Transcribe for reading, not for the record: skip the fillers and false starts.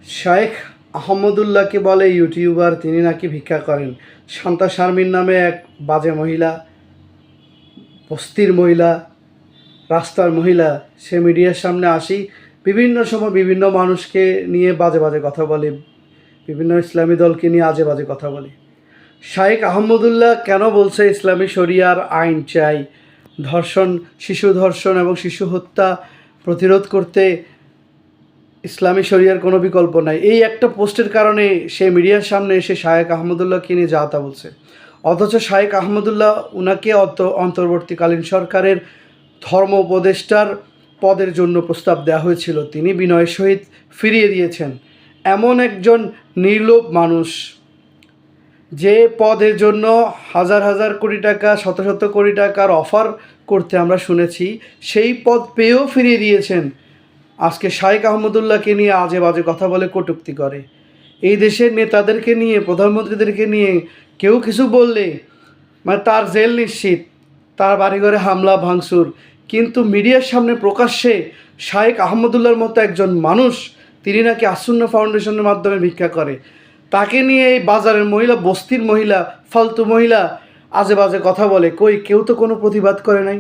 শায়েখ আহমদুল্লাহকে বলে ইউটিউবার, তিনি নাকি ভিক্ষা করেন। শান্তা শারমিন নামে এক বাজে মহিলা, বস্তির মহিলা, রাস্তার মহিলা, সে মিডিয়ার সামনে আসি বিভিন্ন সময় বিভিন্ন মানুষকে নিয়ে বাজে বাজে কথা বলে, বিভিন্ন ইসলামী দলকে নিয়ে আজে বাজে কথা বলে। শায়েখ আহমদুল্লাহ কেন বলছে ইসলামী শরিয়ার আইন চাই, শিশু ধর্ষণ এবং শিশু হত্যা প্রতিরোধ করতে ইসলামী শরিয়ার কোনো বিকল্প নাই, এই একটা পোস্টের কারণে সে মিডিয়ার সামনে এসে শায়েখ আহমদুল্লাহকে নিয়ে যা তা বলছে। অথচ শায়েখ আহমদুল্লাহ উনাকে অন্তর্বর্তীকালীন সরকারের ধর্ম উপদেষ্টার পদের জন্য প্রস্তাব দেওয়া হয়েছিল, তিনি বিনয়ের সহিত ফিরিয়ে দিয়েছেন। এমন একজন নির্লোভ মানুষ, যে পদের জন্য হাজার হাজার কোটি টাকা, শত শত কোটি টাকার অফার করতে আমরা শুনেছি, সেই পদ পেয়েও ফিরিয়ে দিয়েছেন। আজকে শায়েখ আহমদুল্লাহকে নিয়ে আজে বাজে কথা বলে, কটূক্তি করে। এই দেশের নেতাদেরকে নিয়ে, প্রধানমন্ত্রীদেরকে নিয়ে কেউ কিছু বললে মানে তার জেল নিশ্চিত, তার বাড়িঘরে হামলা ভাঙচুর। কিন্তু মিডিয়ার সামনে প্রকাশ্যে শায়েখ আহমদুল্লাহর মতো একজন মানুষ, তিনি নাকি আসুন্না ফাউন্ডেশনের মাধ্যমে ভিক্ষা করে, তাকে নিয়ে এই বাজারের মহিলা, বস্তির মহিলা, ফালতু মহিলা আজে বাজে কথা বলে, কেউ তো কোনো প্রতিবাদ করে নাই।